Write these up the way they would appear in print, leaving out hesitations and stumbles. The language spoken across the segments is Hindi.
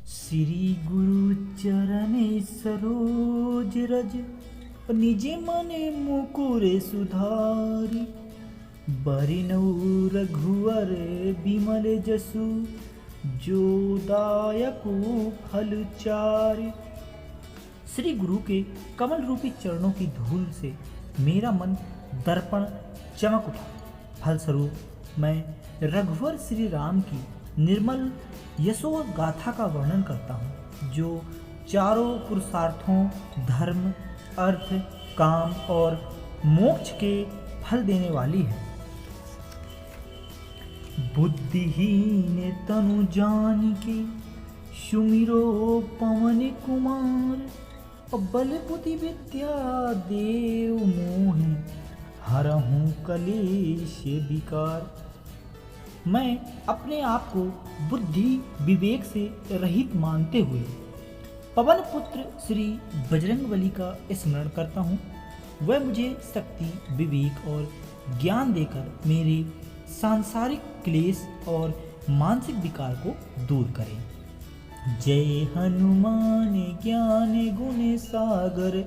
श्री गुरु चरणे सरोज रज, निज मने मुकुरे सुधारी। बरिनउ रघुवर बिमल जसु, जो दायकु फल चारि। श्री गुरु के कमल रूपी चरणों की धूल से मेरा मन दर्पण चमक उठा। फलस्वरूप मैं रघुवर श्री राम की निर्मल यशो गाथा का वर्णन करता हूँ, जो चारों पुरुषार्थों धर्म, अर्थ, काम और मोक्ष के फल देने वाली है। बुद्धिहीन तनु जानिके, सुमिरो पवन कुमार। बल बुद्धि विद्या देव मोहि, हरहूँ कलेश विकार। मैं अपने आप को बुद्धि विवेक से रहित मानते हुए पवन पुत्र श्री बजरंगबली का स्मरण करता हूँ। वह मुझे शक्ति, विवेक और ज्ञान देकर मेरे सांसारिक क्लेश और मानसिक विकार को दूर करें। जय हनुमान ज्ञान गुण सागर,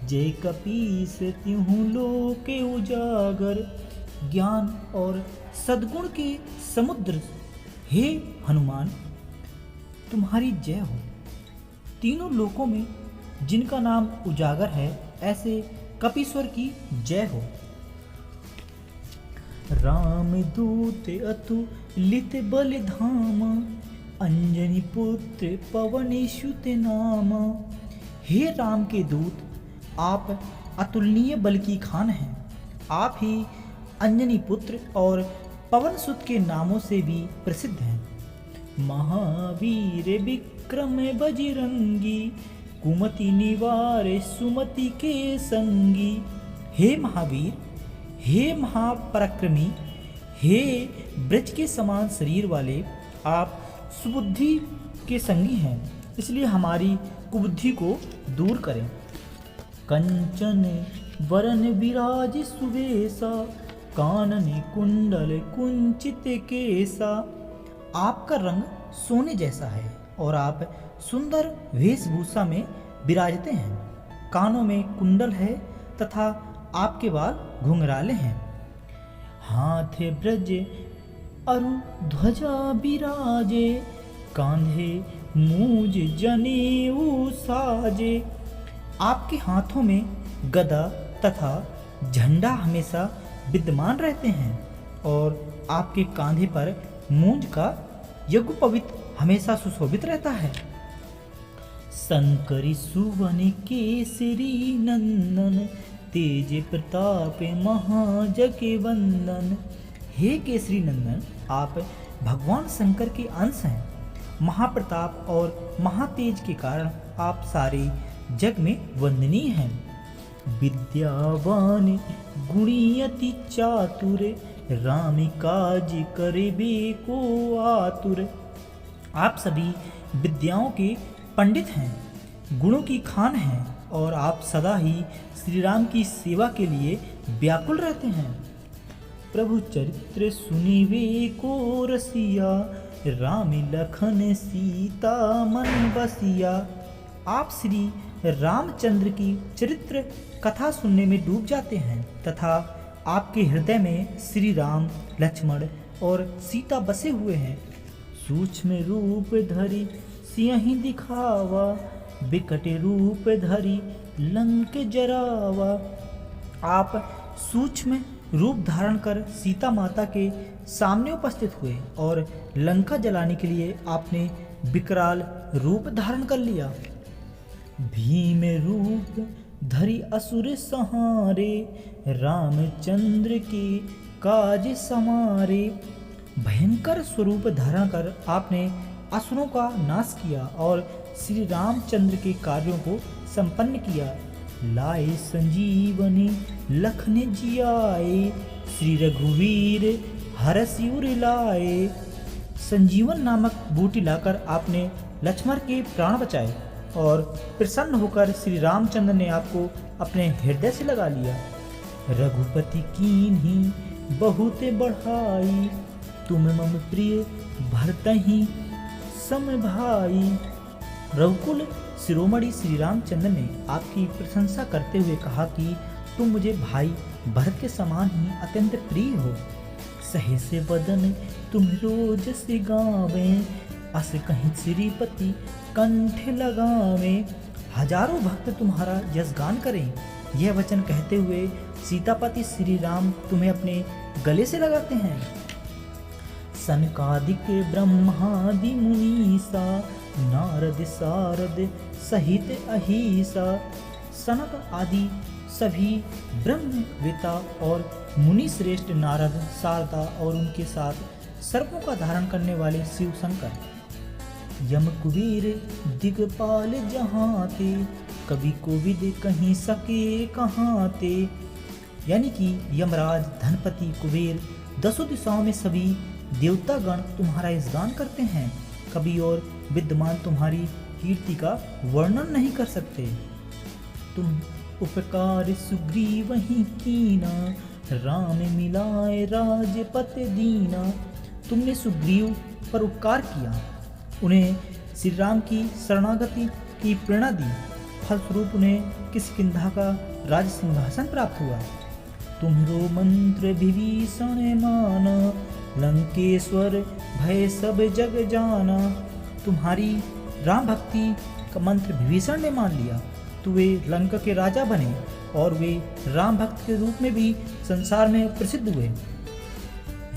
जय कपीस तिहु लोके उजागर। ज्ञान और सद्गुण के समुद्र हे हनुमान, तुम्हारी जय हो। तीनों लोकों में जिनका नाम उजागर है, ऐसे कपीश्वर की जय हो। राम दूत अतुलित बल धामा, अंजनी पुत्र पवन सुत नामा। हे राम के दूत, आप अतुलनीय बल की खान हैं। आप ही अंजनी पुत्र और पवन सुत के नामों से भी प्रसिद्ध हैं। महावीर विक्रम बजरंगी, कुमति निवारे सुमति के संगी। हे महावीर, हे महापराक्रमी, हे ब्रज के समान शरीर वाले, आप सुबुद्धि के संगी हैं, इसलिए हमारी कुबुद्धि को दूर करें। कंचन वरन विराज सुवेशा, कानन कुंडल कुंचित केसा। आपका रंग सोने जैसा है और आप सुंदर वेशभूषा में विराजते हैं। कानों में कुंडल है तथा आपके बाल घुंघराले हैं। हाथ ब्रज अरु ध्वजा बिराजे, कांधे मूज जनेऊ साजे। आपके हाथों में गदा तथा झंडा हमेशा विद्यमान रहते हैं और आपके कांधे पर मूंज का यज्ञोपवीत हमेशा सुशोभित रहता है। शंकरी सुवन केसरी नंदन, तेज प्रताप महाजगे वंदन। हे केसरी नंदन, आप भगवान शंकर के अंश हैं। महाप्रताप और महातेज के कारण आप सारे जग में वंदनीय हैं। विद्यावान गुणी अति चातुर, राम काज करिबे को आतुर। आप सभी विद्याओं के पंडित हैं, गुणों की खान हैं और आप सदा ही श्री राम की सेवा के लिए व्याकुल रहते हैं। प्रभु चरित्र सुनिवे को रसिया, राम लखन सीता मन बसिया। आप श्री रामचंद्र की चरित्र कथा सुनने में डूब जाते हैं तथा आपके हृदय में श्री राम, लक्ष्मण और सीता बसे हुए हैं। सूक्ष्म रूप धरि सिंहि दिखावा, बिकट रूप धरि लंक जरावा। आप सूक्ष्म रूप धारण कर सीता माता के सामने उपस्थित हुए और लंका जलाने के लिए आपने विकराल रूप धारण कर लिया। भीम रूप धरि असुर संहारे, रामचंद्र के काज समारे। भयंकर स्वरूप धारण कर आपने असुरों का नाश किया और श्री रामचंद्र के कार्यों को संपन्न किया। लाए संजीवनी लखन जियाए, श्री रघुवीर हरषि उर लाए। संजीवन नामक बूटी लाकर आपने लक्ष्मण के प्राण बचाए और प्रसन्न होकर श्री रामचंद्र ने आपको अपने हृदय से लगा लिया। रघुपति कीन्ही बहुत बढ़ाई, तुम मम प्रिय भरतहि सम भाई। रघुकुल शिरोमणि श्री रामचंद्र ने आपकी प्रशंसा करते हुए कहा कि तुम मुझे भाई भरत के समान ही अत्यंत प्रिय हो। सहसे वदन तुम रोज से गावे, अस कहीं श्रीपति कंठ लगावे। हजारों भक्त तुम्हारा यशगान करें। यह वचन कहते हुए सीतापति श्री राम तुम्हें अपने गले से लगाते हैं। सनकादिक ब्रह्मादि मुनीसा, नारद सारद सहित अहिसा। सनक आदि सभी ब्रह्मवेता और मुनि श्रेष्ठ नारद, शारदा और उनके साथ सर्पों का धारण करने वाले शिव शंकर, यम कुबेर दिगपाल जहाँ ते, कभी कोविद कहीं सके कहाँ ते। यानी कि यमराज, धनपति, कुबेर, दसों दिशाओं में सभी देवतागण तुम्हारा यशगान करते हैं। कभी और विद्वान तुम्हारी कीर्ति का वर्णन नहीं कर सकते। तुम उपकार सुग्रीव ही कीना, राम मिलाए राजपत दीना। तुमने सुग्रीव पर उपकार किया, उन्हें श्री राम की शरणागति की प्रेरणा दी। फलस्वरूप उन्हें किष्किंधा का राज सिंहासन प्राप्त हुआ। तुम्हारो मंत्र विभीषण माना, लंकेश्वर भय सब जग जाना। तुम्हारी राम भक्ति का मंत्र विभीषण ने मान लिया तो वे लंका के राजा बने और वे राम भक्त के रूप में भी संसार में प्रसिद्ध हुए।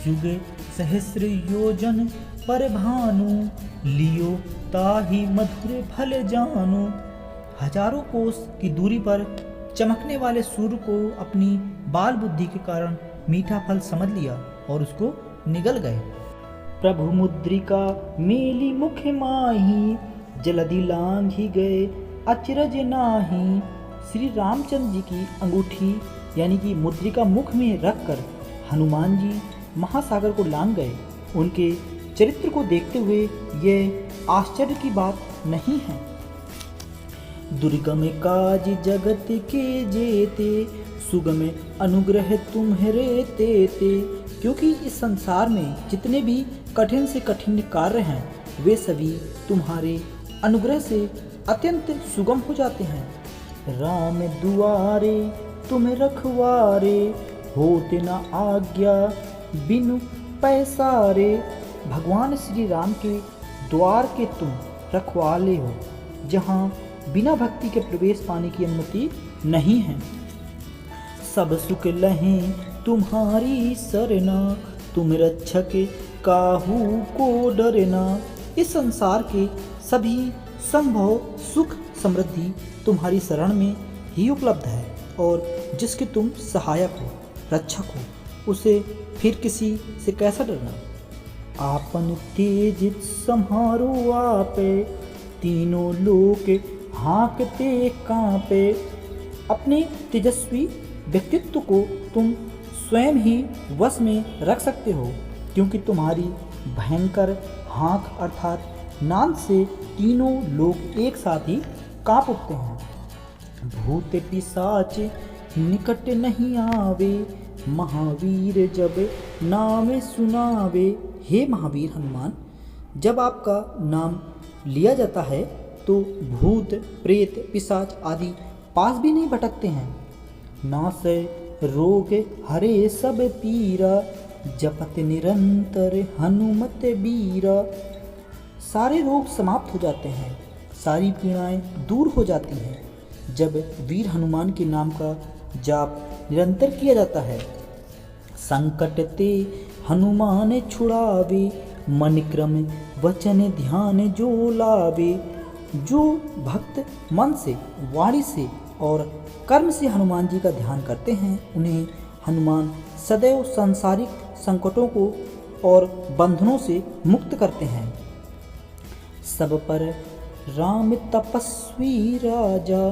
युग सहस्र योजन पर भानु, लियो ताहि मधुर फल जानु। हजारों कोस की दूरी पर चमकने वाले सूर्य को अपनी बाल बुद्धि के कारण मीठा फल समझ लिया और उसको निगल गए। प्रभु मुद्रिका मेली मुख माही, जलधि लांघी गए अचरज नाही। श्री रामचंद्र जी की अंगूठी यानी कि मुद्रिका मुख में रखकर हनुमान जी महासागर को लांघ गए। उनके चरित्र को देखते हुए यह आश्चर्य की बात नहीं है। दुर्गम काज जगत के जेते, सुगम अनुग्रह तुम्हारे तेते। क्योंकि इस संसार में जितने भी कठिन से कठिन कार्य हैं वे सभी तुम्हारे अनुग्रह से अत्यंत सुगम हो जाते हैं। राम दुआरे तुम रखवारे, होते न आज्ञा बिनु पैसारे। भगवान श्री राम के द्वार के तुम रखवाले हो, जहाँ बिना भक्ति के प्रवेश पाने की अनुमति नहीं है। सब सुख लहें तुम्हारी सरना, तुम रक्षक काहू को डरना। इस संसार के सभी संभव सुख समृद्धि तुम्हारी शरण में ही उपलब्ध है और जिसके तुम सहायक हो, रक्षक हो, उसे फिर किसी से कैसा डरना। आपन तेज संहारो आपे, तीनों लोक हाँकते कांपे। अपने तेजस्वी व्यक्तित्व को तुम स्वयं ही वश में रख सकते हो, क्योंकि तुम्हारी भयंकर हाँक अर्थात नाद से तीनों लोग एक साथ ही कांप उठते हैं। भूत पिशाच निकट नहीं आवे, महावीर जब नाम सुनावे। हे महावीर हनुमान, जब आपका नाम लिया जाता है तो भूत प्रेत पिशाच आदि पास भी नहीं भटकते हैं। नासै रोग हरे सब पीरा, जपत निरंतर हनुमत बीरा। सारे रोग समाप्त हो जाते हैं, सारी पीड़ाएं दूर हो जाती हैं जब वीर हनुमान के नाम का जाप निरंतर किया जाता है। संकट ते हनुमान छुड़ावे, मन क्रम वचन ध्यान जो लावे। जो भक्त मन से, वाणी से और कर्म से हनुमान जी का ध्यान करते हैं उन्हें हनुमान सदैव सांसारिक संकटों को और बंधनों से मुक्त करते हैं। सब पर राम तपस्वी राजा,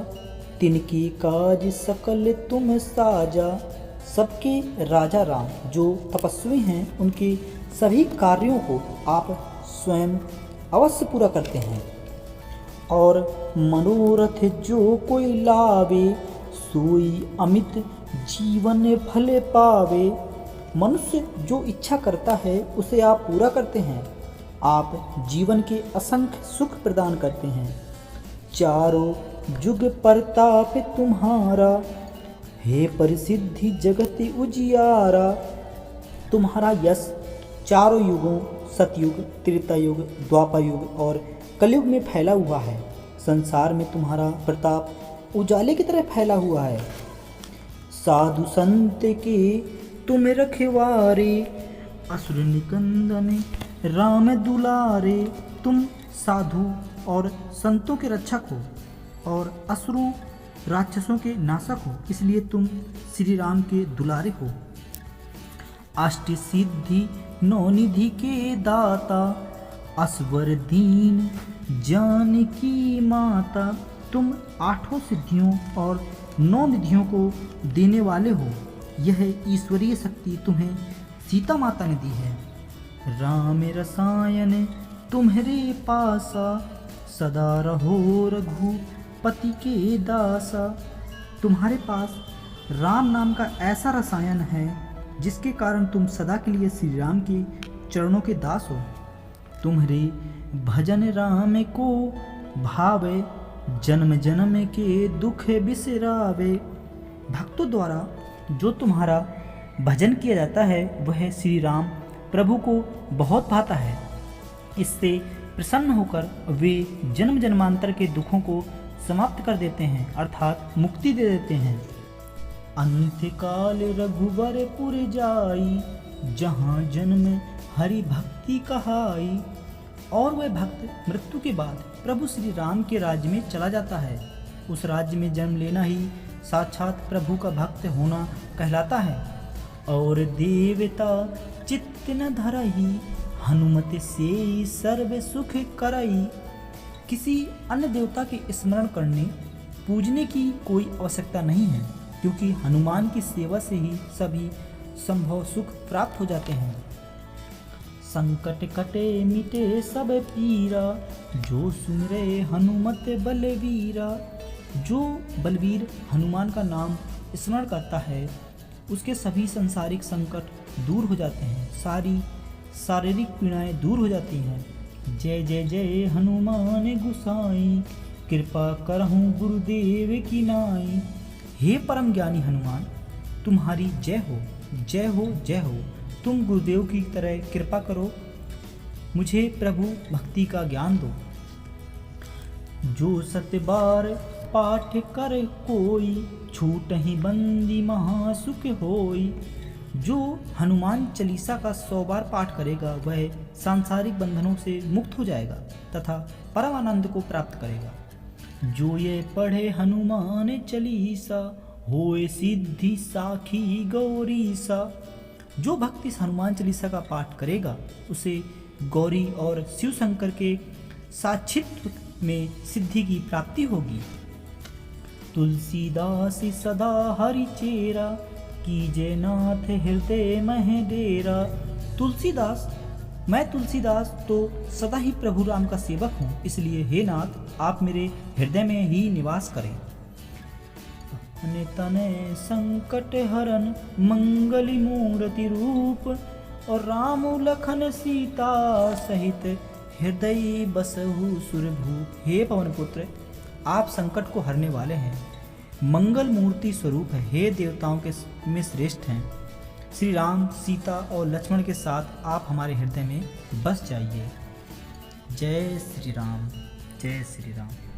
तिनकी काज सकल तुम साजा। सबके राजा राम जो तपस्वी हैं उनके सभी कार्यों को आप स्वयं अवश्य पूरा करते हैं। और मनोरथ जो कोई लावे, सोई अमित जीवन फल पावे। मनुष्य जो इच्छा करता है उसे आप पूरा करते हैं। आप जीवन के असंख्य सुख प्रदान करते हैं। चारों जुग प्रताप तुम्हारा, हे परिसिद्धि जगत उजियारा। तुम्हारा यश चारों युगों सतयुग, त्रेता युग, द्वापर युग और कलयुग में फैला हुआ है। संसार में तुम्हारा प्रताप उजाले की तरह फैला हुआ है। साधु संत के तुम रखवारे, असुर निकंदन राम दुलारे। तुम साधु और संतों के रक्षक हो और असुरों राक्षसों के नाशक हो, इसलिए तुम श्री राम के दुलारे हो। अष्ट सिद्धि नौ निधि के दाता, असवर दीन जानकी माता। तुम आठों सिद्धियों और 9 निधियों को देने वाले हो। यह ईश्वरीय शक्ति तुम्हें सीता माता ने दी है। राम रसायन तुम्हारे पासा, सदा रहो रघुपति के दासा। तुम्हारे पास राम नाम का ऐसा रसायन है जिसके कारण तुम सदा के लिए श्री राम के चरणों के दास हो। तुम्हारे भजन राम को भावे, जन्म जन्म के दुख बिसरावे। भक्तों द्वारा जो तुम्हारा भजन किया जाता है वह श्री राम प्रभु को बहुत भाता है। इससे प्रसन्न होकर वे जन्म जन्मांतर के दुखों को समाप्त कर देते हैं, अर्थात मुक्ति दे देते हैं। अंत्यकाल रघुबर पुर जाई, जहाँ जन्म हरि भक्ति कहाई। और वह भक्त मृत्यु के बाद प्रभु श्री राम के राज्य में चला जाता है। उस राज्य में जन्म लेना ही साक्षात प्रभु का भक्त होना कहलाता है। और देवता चित्त न धरही, हनुमत से सर्व सुख करई। किसी अन्य देवता के स्मरण करने पूजने की कोई आवश्यकता नहीं है, क्योंकि हनुमान की सेवा से ही सभी संभव सुख प्राप्त हो जाते हैं। संकट कटे मिटे सब पीरा, जो सुमरे हनुमत बलवीरा। जो बलवीर हनुमान का नाम स्मरण करता है उसके सभी सांसारिक संकट दूर हो जाते हैं, सारी शारीरिक पीड़ाएं दूर हो जाती हैं। जय जय जय हनुमान गुसाई, कृपा करहूँ गुरुदेव की नाई। हे परम ज्ञानी हनुमान, तुम्हारी जय हो जय हो जय हो। तुम गुरुदेव की तरह कृपा करो, मुझे प्रभु भक्ति का ज्ञान दो। जो सतबार पाठ कर कोई, छूट ही बंदी महासुख होई। जो हनुमान चालीसा का 100 बार पाठ करेगा वह सांसारिक बंधनों से मुक्त हो जाएगा तथा परम आनंद को प्राप्त करेगा। जो ये पढ़े हनुमान चालीसा, होए सिद्धि साखी गौरीसा। जो भक्त इस हनुमान चालीसा का पाठ करेगा उसे गौरी और शिव शंकर के साक्षित्व में सिद्धि की प्राप्ति होगी। तुलसीदास सदा हरि चेरा, कीजे नाथ हृदय मह डेरा। तुलसीदास, मैं तुलसीदास तो सदा ही प्रभु राम का सेवक हूँ, इसलिए हे नाथ आप मेरे हृदय में ही निवास करें। अपने तने संकट हरन मंगली मूर्ति रूप, और राम लखन सीता सहित हृदय बसहु सुरभूप। हे पवन पुत्र, आप संकट को हरने वाले हैं, मंगल मूर्ति स्वरूप है, हे देवताओं के में श्रेष्ठ हैं। श्री राम, सीता और लक्ष्मण के साथ आप हमारे हृदय में बस जाइए। जय श्री राम, जय श्री राम।